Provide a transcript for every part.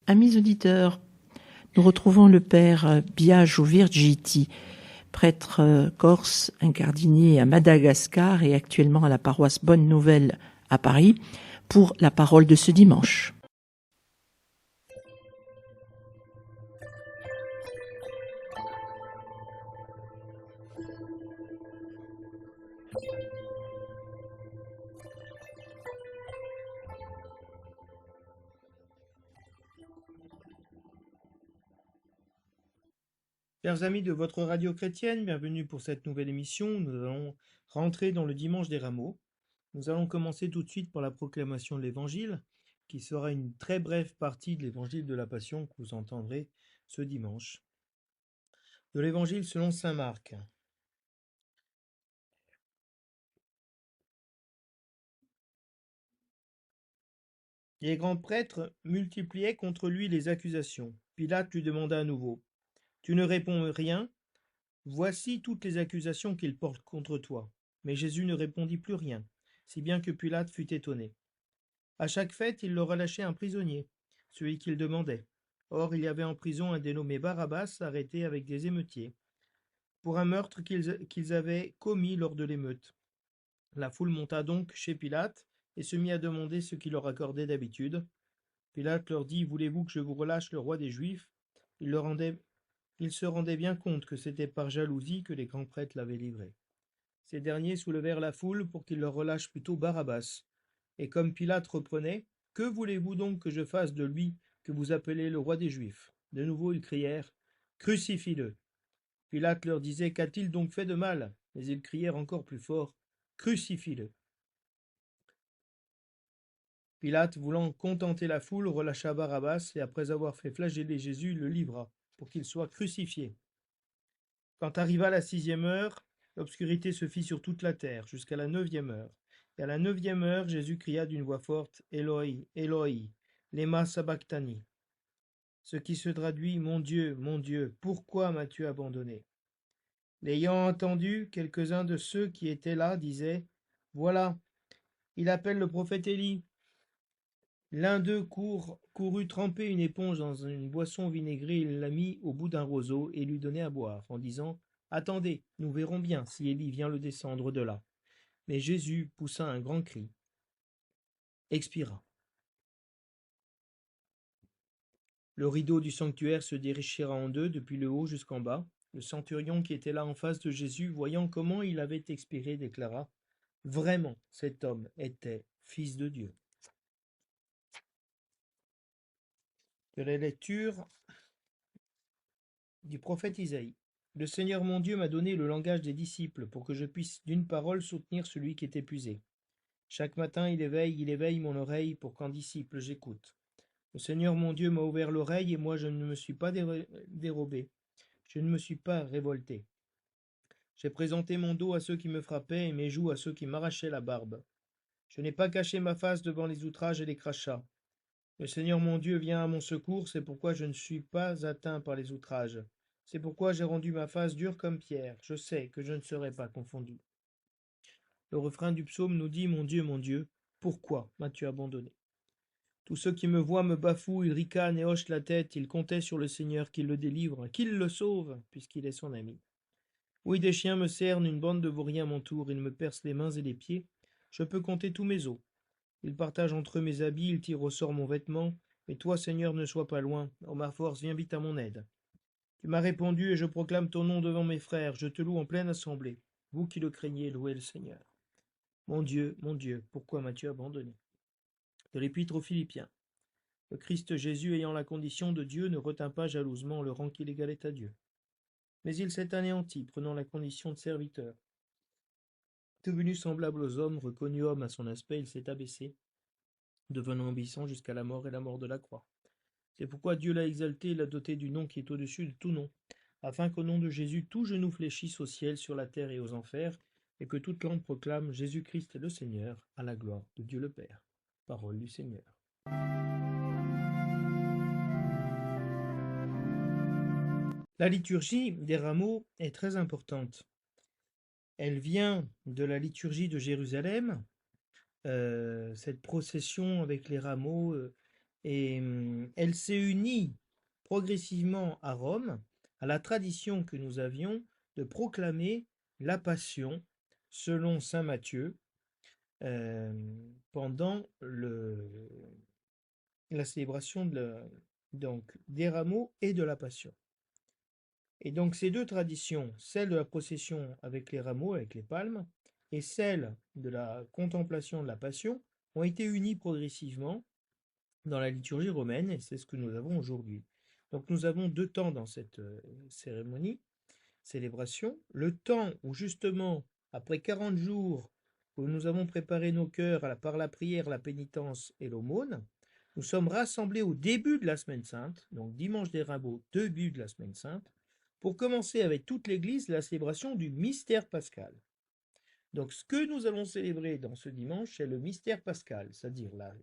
Amis auditeurs, nous retrouvons le père Biagio Virgiti, prêtre corse, incardinier à Madagascar et actuellement à la paroisse Bonne Nouvelle à Paris, pour la parole de ce dimanche. Chers amis de votre radio chrétienne, bienvenue pour cette nouvelle émission. Nous allons rentrer dans le dimanche des rameaux. Nous allons commencer tout de suite par la proclamation de l'évangile, qui sera une très brève partie de l'évangile de la Passion que vous entendrez ce dimanche. De l'évangile selon saint Marc. Les grands prêtres multipliaient contre lui les accusations. Pilate lui demanda à nouveau: Tu ne réponds rien? Voici toutes les accusations qu'ils portent contre toi. Mais Jésus ne répondit plus rien, si bien que Pilate fut étonné. À chaque fête, il leur relâchait un prisonnier, celui qu'il demandait. Or, il y avait en prison un dénommé Barabbas, arrêté avec des émeutiers, pour un meurtre qu'ils avaient commis lors de l'émeute. La foule monta donc chez Pilate et se mit à demander ce qu'il leur accordait d'habitude. Pilate leur dit: Voulez-vous que je vous relâche le roi des Juifs? Ils se rendaient bien compte que c'était par jalousie que les grands prêtres l'avaient livré. Ces derniers soulevèrent la foule pour qu'il leur relâche plutôt Barabbas. Et comme Pilate reprenait: Que voulez-vous donc que je fasse de lui que vous appelez le roi des Juifs? De nouveau ils crièrent: Crucifie-le. Pilate leur disait: Qu'a-t-il donc fait de mal? Mais ils crièrent encore plus fort: Crucifie-le. Pilate, voulant contenter la foule, relâcha Barabbas, et après avoir fait flageller Jésus, le livra, pour qu'il soit crucifié. Quand arriva la 6e heure, l'obscurité se fit sur toute la terre, jusqu'à la 9e heure. Et à la 9e heure, Jésus cria d'une voix forte: Éloi, Éloi, lema sabachthani. Ce qui se traduit: Mon Dieu, pourquoi m'as-tu abandonné? L'ayant entendu, quelques-uns de ceux qui étaient là disaient: Voilà, il appelle le prophète Élie. L'un d'eux courut tremper une éponge dans une boisson vinaigrée, il la mit au bout d'un roseau et lui donnait à boire, en disant: Attendez, nous verrons bien si Élie vient le descendre de là. Mais Jésus poussa un grand cri, expira. Le rideau du sanctuaire se déchira en deux depuis le haut jusqu'en bas. Le centurion qui était là en face de Jésus, voyant comment il avait expiré, déclara: Vraiment, cet homme était fils de Dieu. De la lecture du prophète Isaïe. Le Seigneur mon Dieu m'a donné le langage des disciples pour que je puisse d'une parole soutenir celui qui est épuisé. Chaque matin il éveille mon oreille pour qu'en disciple j'écoute. Le Seigneur mon Dieu m'a ouvert l'oreille et moi je ne me suis pas dérobé, je ne me suis pas révolté. J'ai présenté mon dos à ceux qui me frappaient et mes joues à ceux qui m'arrachaient la barbe. Je n'ai pas caché ma face devant les outrages et les crachats. Le Seigneur mon Dieu vient à mon secours, c'est pourquoi je ne suis pas atteint par les outrages. C'est pourquoi j'ai rendu ma face dure comme pierre. Je sais que je ne serai pas confondu. Le refrain du psaume nous dit: Mon Dieu, pourquoi m'as-tu abandonné? Tous ceux qui me voient me bafouent, ils ricanent et hochent la tête, ils comptaient sur le Seigneur qu'il le délivre, qu'il le sauve, puisqu'il est son ami. Oui, des chiens me cernent, une bande de vauriens m'entoure, ils me percent les mains et les pieds. Je peux compter tous mes os. Ils partagent entre eux mes habits, ils tirent au sort mon vêtement. Mais toi, Seigneur, ne sois pas loin. Oh, ma force, viens vite à mon aide. Tu m'as répondu et je proclame ton nom devant mes frères. Je te loue en pleine assemblée. Vous qui le craignez, louez le Seigneur. Mon Dieu, pourquoi m'as-tu abandonné? De l'Épître aux Philippiens. Le Christ Jésus, ayant la condition de Dieu, ne retint pas jalousement le rang qu'il égalait à Dieu. Mais il s'est anéanti, prenant la condition de serviteur. Devenu semblable aux hommes, reconnu homme à son aspect, il s'est abaissé, devenant obéissant jusqu'à la mort et la mort de la croix. C'est pourquoi Dieu l'a exalté et l'a doté du nom qui est au-dessus de tout nom, afin qu'au nom de Jésus tout genou fléchisse au ciel, sur la terre et aux enfers, et que toute langue proclame Jésus-Christ est le Seigneur, à la gloire de Dieu le Père. Parole du Seigneur. La liturgie des rameaux est très importante. Elle vient de la liturgie de Jérusalem, cette procession avec les rameaux Et elle s'est unie progressivement à Rome à la tradition que nous avions de proclamer la Passion selon saint Matthieu pendant la célébration donc, des rameaux et de la Passion. Et donc ces deux traditions, celle de la procession avec les rameaux, avec les palmes, et celle de la contemplation de la Passion, ont été unies progressivement dans la liturgie romaine, et c'est ce que nous avons aujourd'hui. Donc nous avons deux temps dans cette cérémonie, célébration. Le temps où justement, après 40 jours, où nous avons préparé nos cœurs par la prière, la pénitence et l'aumône, nous sommes rassemblés au début de la semaine sainte, donc dimanche des rameaux, début de la semaine sainte, pour commencer avec toute l'Église la célébration du mystère pascal. Donc ce que nous allons célébrer dans ce dimanche, c'est le mystère pascal, c'est-à-dire la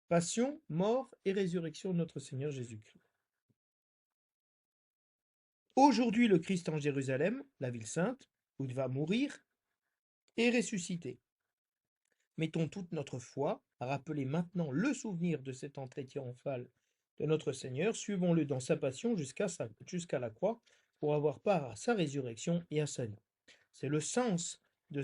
passion, mort et résurrection de notre Seigneur Jésus-Christ. Aujourd'hui, le Christ en Jérusalem, la ville sainte, où il va mourir, est ressuscité. Mettons toute notre foi à rappeler maintenant le souvenir de cette entrée triomphale de notre Seigneur, suivons-le dans sa passion jusqu'à la croix, pour avoir part à sa résurrection et à sa vie. C'est le sens de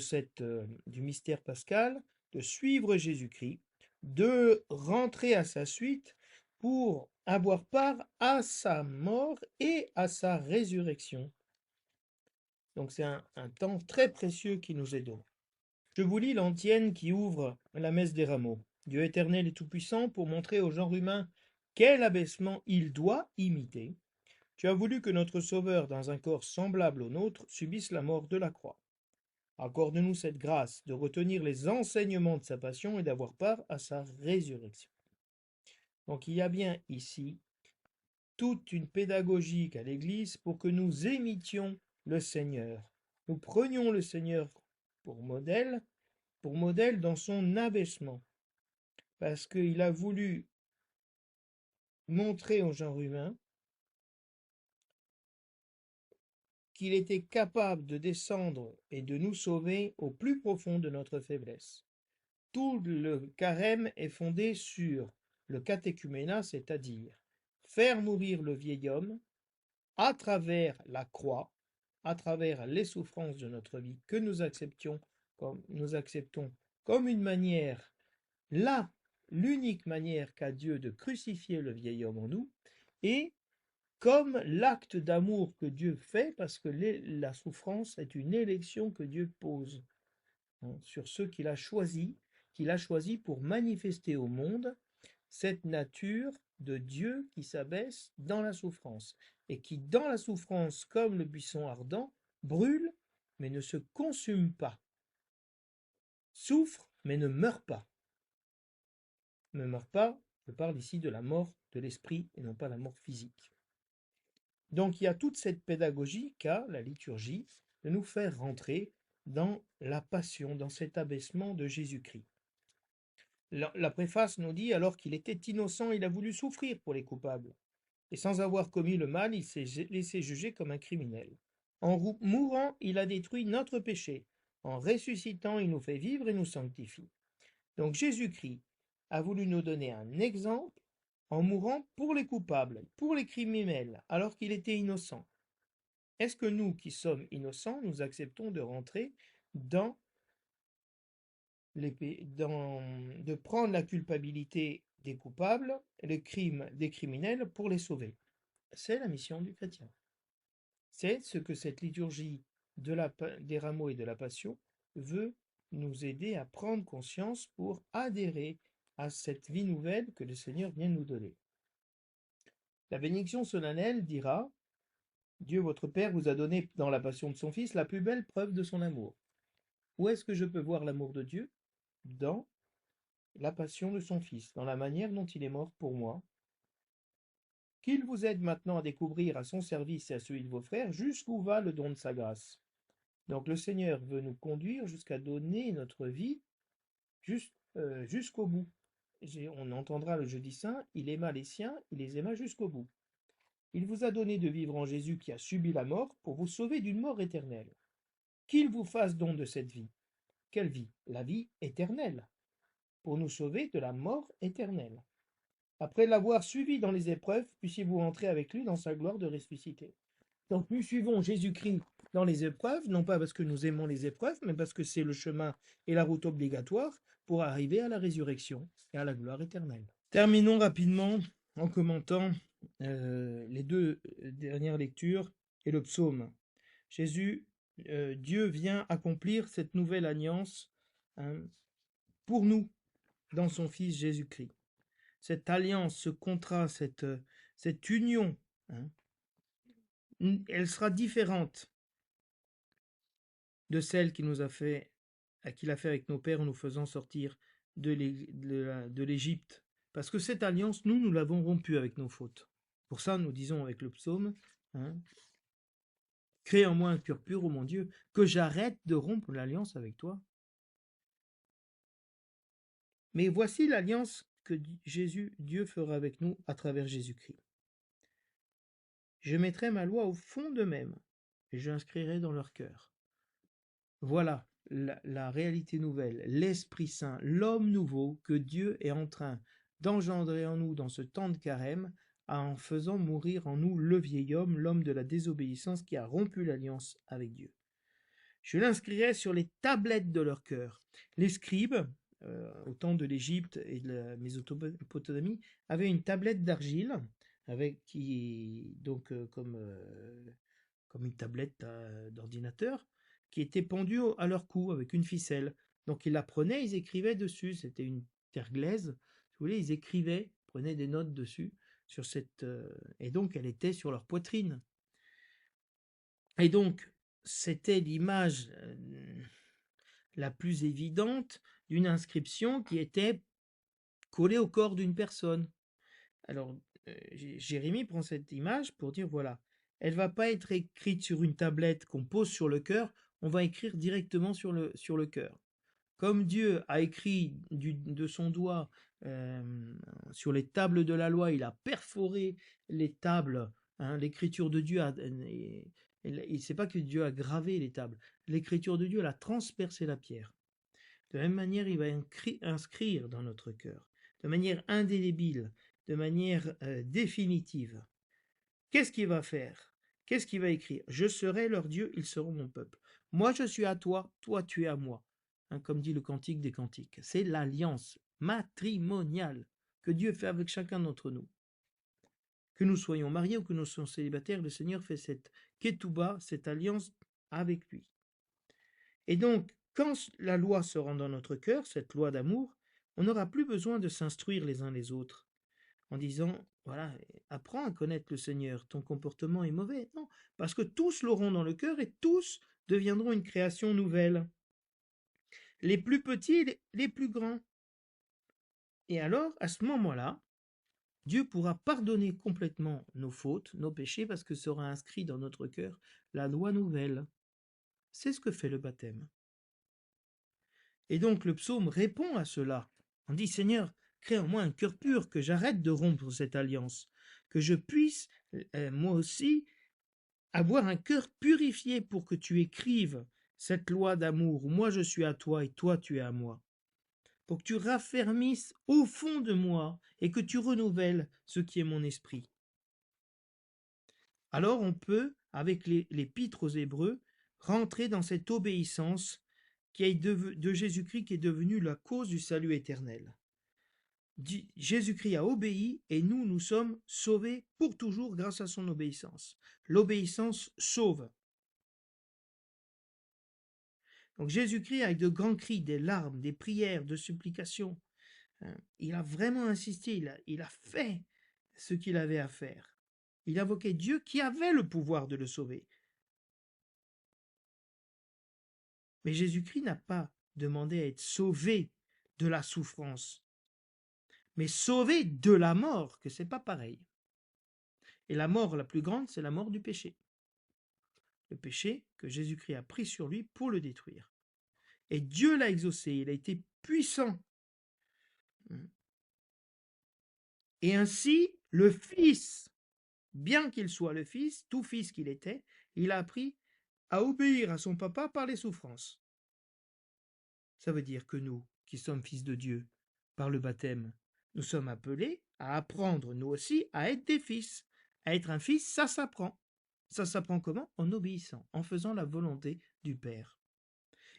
du mystère pascal, de suivre Jésus-Christ, de rentrer à sa suite pour avoir part à sa mort et à sa résurrection. Donc c'est un temps très précieux qui nous est donné. Je vous lis l'antienne qui ouvre la messe des rameaux. Dieu éternel et tout-puissant, pour montrer au genre humain quel abaissement il doit imiter, tu as voulu que notre Sauveur, dans un corps semblable au nôtre, subisse la mort de la croix. Accorde-nous cette grâce de retenir les enseignements de sa passion et d'avoir part à sa résurrection. Donc il y a bien ici toute une pédagogique à l'Église pour que nous imitions le Seigneur. Nous prenions le Seigneur pour modèle dans son abaissement, parce qu'il a voulu montrer au genre humain qu'il était capable de descendre et de nous sauver au plus profond de notre faiblesse. Tout le carême est fondé sur le catéchuménat, c'est-à-dire faire mourir le vieil homme à travers la croix, à travers les souffrances de notre vie que nous acceptons comme une manière, l'unique manière qu'a Dieu de crucifier le vieil homme en nous, et comme l'acte d'amour que Dieu fait, parce que la souffrance est une élection que Dieu pose sur ceux qu'il a choisi pour manifester au monde cette nature de Dieu qui s'abaisse dans la souffrance, et qui, dans la souffrance, comme le buisson ardent, brûle, mais ne se consume pas, souffre, mais ne meurt pas. Ne meurt pas, je parle ici de la mort de l'esprit et non pas la mort physique. Donc il y a toute cette pédagogie qu'a la liturgie de nous faire rentrer dans la passion, dans cet abaissement de Jésus-Christ. La préface nous dit, alors qu'il était innocent, il a voulu souffrir pour les coupables. Et sans avoir commis le mal, il s'est laissé juger comme un criminel. En mourant, il a détruit notre péché. En ressuscitant, il nous fait vivre et nous sanctifie. Donc Jésus-Christ a voulu nous donner un exemple en mourant pour les coupables, pour les criminels, alors qu'il était innocent. Est-ce que nous, qui sommes innocents, nous acceptons de rentrer de prendre la culpabilité des coupables, les crimes des criminels pour les sauver? C'est la mission du chrétien. C'est ce que cette liturgie des rameaux et de la passion veut nous aider à prendre conscience pour adhérer à cette vie nouvelle que le Seigneur vient nous donner. La bénédiction solennelle dira: Dieu votre Père vous a donné dans la passion de son Fils la plus belle preuve de son amour. Où est-ce que je peux voir l'amour de Dieu? Dans la passion de son Fils, dans la manière dont il est mort pour moi. Qu'il vous aide maintenant à découvrir à son service et à celui de vos frères jusqu'où va le don de sa grâce. Donc le Seigneur veut nous conduire jusqu'à donner notre vie jusqu'au bout. On entendra le jeudi saint, il aima les siens, il les aima jusqu'au bout. Il vous a donné de vivre en Jésus qui a subi la mort pour vous sauver d'une mort éternelle. Qu'il vous fasse don de cette vie. Quelle vie? La vie éternelle, pour nous sauver de la mort éternelle. Après l'avoir suivi dans les épreuves, puissiez-vous entrer avec lui dans sa gloire de ressuscité. Donc nous suivons Jésus-Christ dans les épreuves, non pas parce que nous aimons les épreuves, mais parce que c'est le chemin et la route obligatoire pour arriver à la résurrection et à la gloire éternelle. Terminons rapidement en commentant les deux dernières lectures et le psaume. Dieu vient accomplir cette nouvelle alliance, hein, pour nous dans son Fils Jésus-Christ. Cette alliance, ce contrat, cette union, hein, elle sera différente de celle qu'il a fait avec nos pères en nous faisant sortir de l'Égypte. Parce que cette alliance, nous l'avons rompue avec nos fautes. Pour ça, nous disons avec le psaume, hein, crée en moi un cœur pur, ô mon Dieu, que j'arrête de rompre l'alliance avec toi. Mais voici l'alliance que Dieu fera avec nous à travers Jésus-Christ. Je mettrai ma loi au fond d'eux-mêmes et je l'inscrirai dans leur cœur. Voilà la réalité nouvelle, l'Esprit Saint, l'homme nouveau que Dieu est en train d'engendrer en nous dans ce temps de carême, en faisant mourir en nous le vieil homme, l'homme de la désobéissance qui a rompu l'alliance avec Dieu. Je l'inscrirai sur les tablettes de leur cœur. Les scribes, au temps de l'Égypte et de la Mésopotamie, avaient une tablette d'argile, comme une tablette d'ordinateur, qui était pendue à leur cou avec une ficelle. Donc ils la prenaient, ils écrivaient dessus. C'était une terre glaise. Si vous voulez, ils écrivaient, prenaient des notes dessus sur et donc elle était sur leur poitrine. Et donc c'était l'image la plus évidente d'une inscription qui était collée au corps d'une personne. Alors Jérémie prend cette image pour dire voilà, elle va pas être écrite sur une tablette qu'on pose sur le cœur, on va écrire directement sur le cœur. Comme Dieu a écrit de son doigt sur les tables de la loi, il a perforé les tables, hein, l'écriture de Dieu, c'est pas que Dieu a gravé les tables, l'écriture de Dieu, elle a transpercé la pierre. De la même manière, il va inscrire dans notre cœur, de manière indélébile, de manière définitive. Qu'est-ce qu'il va faire? Qu'est-ce qu'il va écrire? Je serai leur Dieu, ils seront mon peuple. Moi, je suis à toi, toi, tu es à moi. Hein, comme dit le Cantique des Cantiques. C'est l'alliance matrimoniale que Dieu fait avec chacun d'entre nous. Que nous soyons mariés ou que nous soyons célibataires, le Seigneur fait cette ketouba, cette alliance avec lui. Et donc, quand la loi se rend dans notre cœur, cette loi d'amour, on n'aura plus besoin de s'instruire les uns les autres en disant, voilà, apprends à connaître le Seigneur, ton comportement est mauvais. Non, parce que tous l'auront dans le cœur et tous deviendront une création nouvelle. Les plus petits, les plus grands. Et alors, à ce moment-là, Dieu pourra pardonner complètement nos fautes, nos péchés, parce que sera inscrit dans notre cœur la loi nouvelle. C'est ce que fait le baptême. Et donc le psaume répond à cela. On dit, Seigneur, crée en moi un cœur pur, que j'arrête de rompre cette alliance, que je puisse, moi aussi, avoir un cœur purifié pour que tu écrives cette loi d'amour, où moi je suis à toi et toi tu es à moi. Pour que tu raffermisses au fond de moi et que tu renouvelles ce qui est mon esprit. Alors on peut, avec l'épître aux Hébreux, rentrer dans cette obéissance de Jésus-Christ qui est devenue la cause du salut éternel. Jésus-Christ a obéi et nous sommes sauvés pour toujours grâce à son obéissance. L'obéissance sauve. Donc Jésus-Christ, avec de grands cris, des larmes, des prières, de supplications, hein, il a vraiment insisté, il a fait ce qu'il avait à faire. Il invoquait Dieu qui avait le pouvoir de le sauver. Mais Jésus-Christ n'a pas demandé à être sauvé de la souffrance, mais sauvé de la mort, que c'est pas pareil. Et la mort la plus grande, c'est la mort du péché. Le péché que Jésus-Christ a pris sur lui pour le détruire. Et Dieu l'a exaucé, il a été puissant. Et ainsi, le Fils, bien qu'il soit le Fils, tout Fils qu'il était, il a appris à obéir à son papa par les souffrances. Ça veut dire que nous, qui sommes fils de Dieu, par le baptême, nous sommes appelés à apprendre, nous aussi, à être des fils. À être un fils, ça s'apprend. Ça s'apprend comment? En obéissant, en faisant la volonté du Père.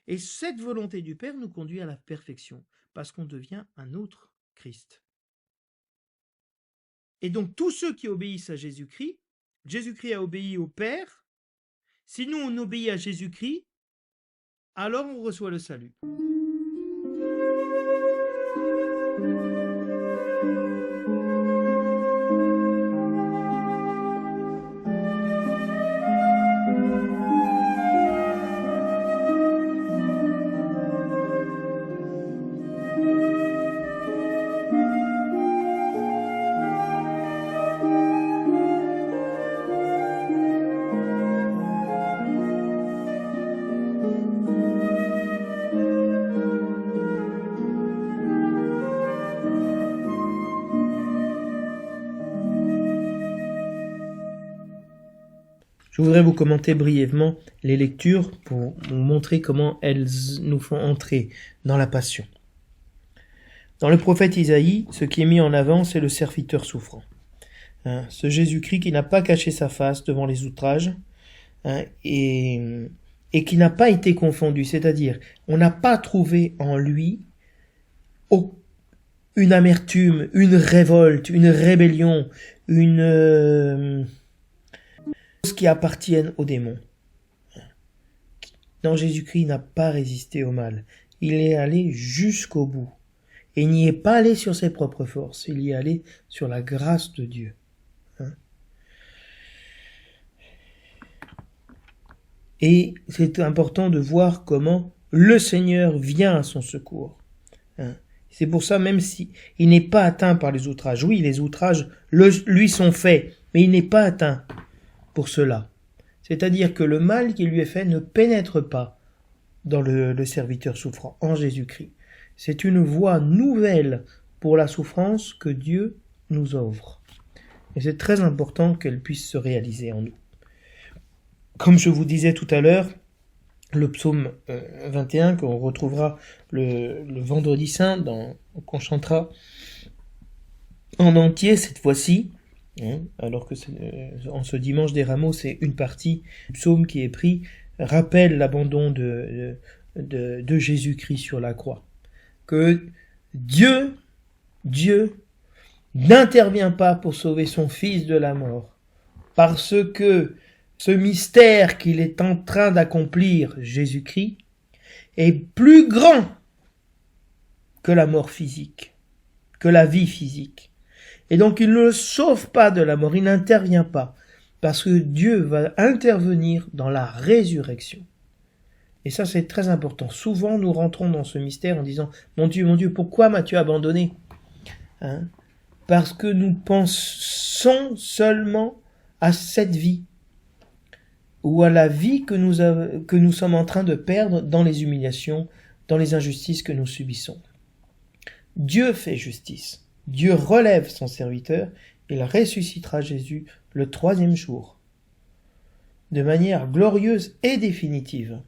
Et cette volonté du Père nous conduit à la perfection, parce qu'on devient un autre Christ. Et donc tous ceux qui obéissent à Jésus-Christ, Jésus-Christ a obéi au Père. Si nous on obéit à Jésus-Christ, alors on reçoit le salut. Je voudrais vous commenter brièvement les lectures pour vous montrer comment elles nous font entrer dans la passion. Dans le prophète Isaïe, ce qui est mis en avant, c'est le serviteur souffrant. Ce Jésus-Christ qui n'a pas caché sa face devant les outrages et qui n'a pas été confondu, c'est-à-dire on n'a pas trouvé en lui une amertume, une révolte, une rébellion, une qui appartiennent aux démons. Non, Jésus-Christ n'a pas résisté au mal. Il est allé jusqu'au bout. Et il n'y est pas allé sur ses propres forces. Il y est allé sur la grâce de Dieu. Et c'est important de voir comment le Seigneur vient à son secours. C'est pour ça, même si il n'est pas atteint par les outrages. Oui, les outrages lui sont faits, mais il n'est pas atteint pour cela. C'est-à-dire que le mal qui lui est fait ne pénètre pas dans le serviteur souffrant, en Jésus-Christ. C'est une voie nouvelle pour la souffrance que Dieu nous offre. Et c'est très important qu'elle puisse se réaliser en nous. Comme je vous disais tout à l'heure, le psaume 21, qu'on retrouvera le vendredi saint, qu'on chantera en entier cette fois-ci, alors que en ce dimanche des rameaux, c'est une partie du psaume qui est pris, rappelle l'abandon de Jésus-Christ sur la croix. Que Dieu n'intervient pas pour sauver son Fils de la mort, parce que ce mystère qu'il est en train d'accomplir, Jésus-Christ, est plus grand que la mort physique, que la vie physique. Et donc il ne le sauve pas de la mort, il n'intervient pas, parce que Dieu va intervenir dans la résurrection. Et ça c'est très important. Souvent nous rentrons dans ce mystère en disant « Mon Dieu, pourquoi m'as-tu abandonné ?» Parce que nous pensons seulement à cette vie, ou à la vie que nous sommes en train de perdre dans les humiliations, dans les injustices que nous subissons. Dieu fait justice. Dieu relève son serviteur, il ressuscitera Jésus le 3e jour, de manière glorieuse et définitive.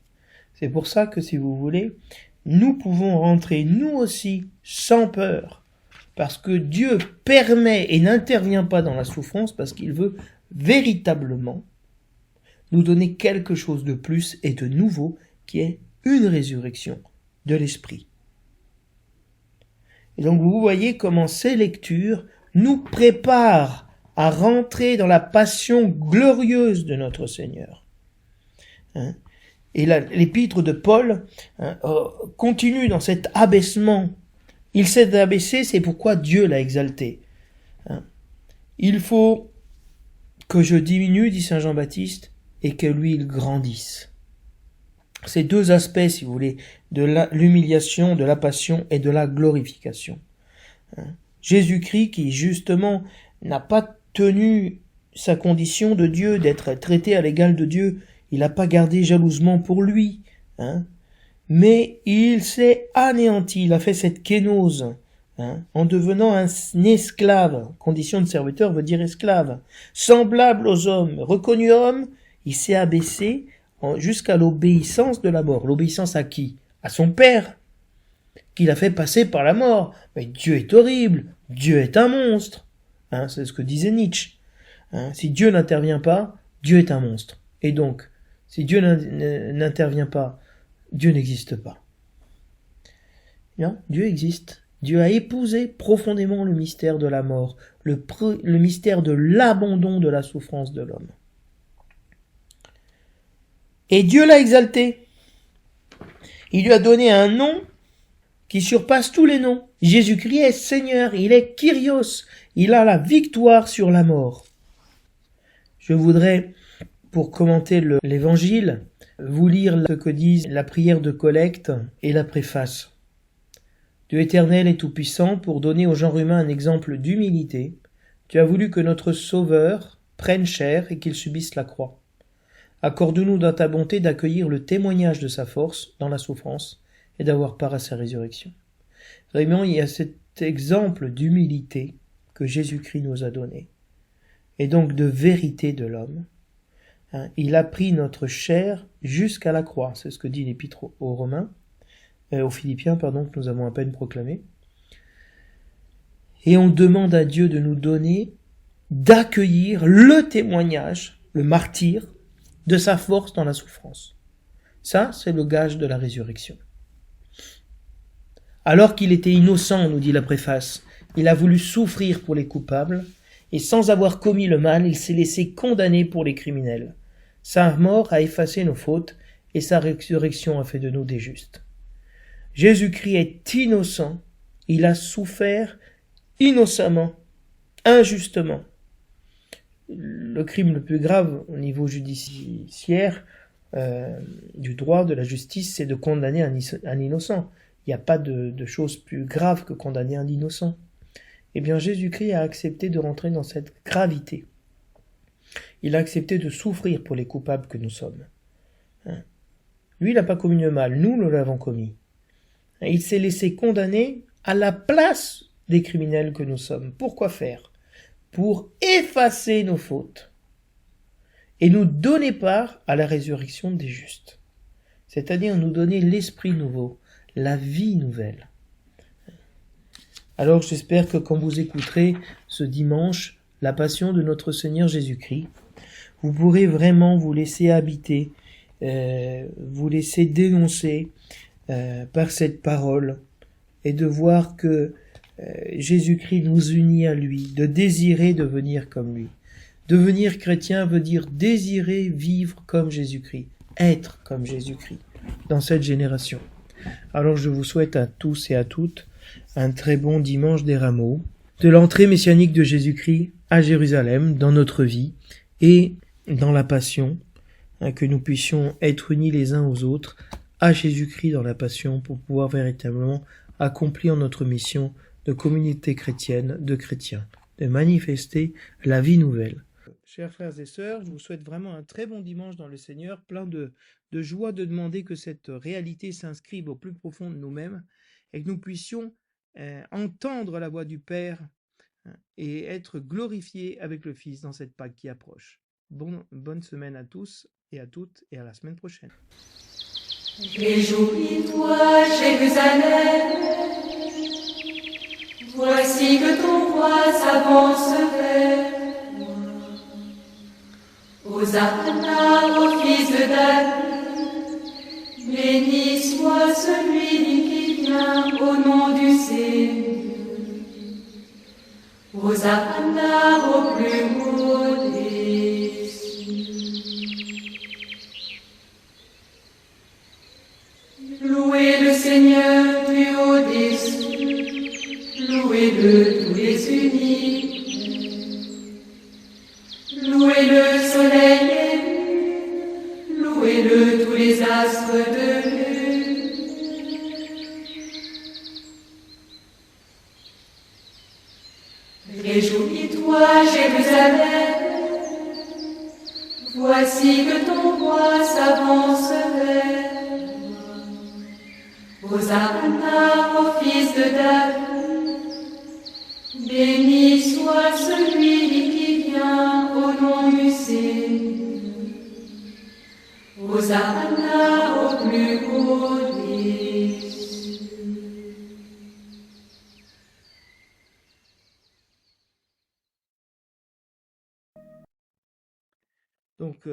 C'est pour ça que, si vous voulez, nous pouvons rentrer, nous aussi, sans peur, parce que Dieu permet et n'intervient pas dans la souffrance, parce qu'il veut véritablement nous donner quelque chose de plus et de nouveau, qui est une résurrection de l'esprit. Et donc vous voyez comment ces lectures nous préparent à rentrer dans la passion glorieuse de notre Seigneur. Et l'épître de Paul continue dans cet abaissement. Il s'est abaissé, c'est pourquoi Dieu l'a exalté. Il faut que je diminue, dit saint Jean-Baptiste, et que lui il grandisse. Ces deux aspects, si vous voulez, de l'humiliation, de la passion et de la glorification. Jésus-Christ qui justement n'a pas tenu sa condition de Dieu, d'être traité à l'égal de Dieu, il n'a pas gardé jalousement pour lui, mais il s'est anéanti, il a fait cette kénose, en devenant un esclave. Condition de serviteur veut dire esclave. Semblable aux hommes, reconnu homme, il s'est abaissé jusqu'à l'obéissance de la mort. L'obéissance à qui? À son Père, qu'il a fait passer par la mort. Mais Dieu est horrible, Dieu est un monstre. C'est ce que disait Nietzsche. Si Dieu n'intervient pas, Dieu est un monstre. Et donc, si Dieu n'intervient pas, Dieu n'existe pas. Non, Dieu existe. Dieu a épousé profondément le mystère de la mort, le mystère de l'abandon de la souffrance de l'homme. Et Dieu l'a exalté. Il lui a donné un nom qui surpasse tous les noms. Jésus-Christ est Seigneur, il est Kyrios, il a la victoire sur la mort. Je voudrais, pour commenter l'évangile, vous lire ce que disent la prière de collecte et la préface. Dieu éternel et tout-puissant, pour donner au genre humain un exemple d'humilité, tu as voulu que notre Sauveur prenne chair et qu'il subisse la croix. Accorde-nous dans ta bonté d'accueillir le témoignage de sa force dans la souffrance et d'avoir part à sa résurrection. Vraiment, il y a cet exemple d'humilité que Jésus-Christ nous a donné, et donc de vérité de l'homme. Il a pris notre chair jusqu'à la croix, c'est ce que dit l'Épître aux Philippiens, que nous avons à peine proclamé. Et on demande à Dieu de nous donner, d'accueillir le témoignage, le martyre, de sa force dans la souffrance. Ça, c'est le gage de la résurrection. Alors qu'il était innocent, nous dit la préface, il a voulu souffrir pour les coupables, et sans avoir commis le mal, il s'est laissé condamner pour les criminels. Sa mort a effacé nos fautes, et sa résurrection a fait de nous des justes. Jésus-Christ est innocent, il a souffert innocemment, injustement. Le crime le plus grave au niveau judiciaire du droit, de la justice, c'est de condamner un innocent. Il n'y a pas de chose plus grave que condamner un innocent. Eh bien, Jésus-Christ a accepté de rentrer dans cette gravité. Il a accepté de souffrir pour les coupables que nous sommes. Lui, il n'a pas commis le mal, nous l'avons commis. Il s'est laissé condamner à la place des criminels que nous sommes. Pourquoi faire ? Pour effacer nos fautes et nous donner part à la résurrection des justes. C'est-à-dire nous donner l'esprit nouveau, la vie nouvelle. Alors j'espère que quand vous écouterez ce dimanche la passion de notre Seigneur Jésus-Christ, vous pourrez vraiment vous laisser habiter, vous laisser dénoncer par cette parole et de voir que Jésus-Christ nous unit à lui, de désirer devenir comme lui. Devenir chrétien veut dire désirer vivre comme Jésus-Christ, être comme Jésus-Christ dans cette génération. Alors je vous souhaite à tous et à toutes un très bon dimanche des Rameaux, de l'entrée messianique de Jésus-Christ à Jérusalem dans notre vie et dans la passion, que nous puissions être unis les uns aux autres à Jésus-Christ dans la passion pour pouvoir véritablement accomplir notre mission de communauté chrétienne, de chrétiens, de manifester la vie nouvelle. Chers frères et sœurs, je vous souhaite vraiment un très bon dimanche dans le Seigneur, plein de joie de demander que cette réalité s'inscrive au plus profond de nous-mêmes et que nous puissions entendre la voix du Père et être glorifiés avec le Fils dans cette Pâque qui approche. Bonne semaine à tous et à toutes et à la semaine prochaine. Réjouis-toi, Jérusalem, voici que ton roi s'avance vers toi. Hosanna au fils de David, béni soit celui qui vient au nom du Seigneur. Hosanna au plus haut des cieux. Louez le Seigneur du haut des cieux, louez-le tous les unis. Louez-le soleil élu, louez-le tous les astres de lune. Réjouis-toi, Jérusalem, voici que ton roi s'avance vers toi. Hosanna au fils de David, béni soit celui qui vient au nom du Seigneur. Hosanna au plus haut des cieux. Donc,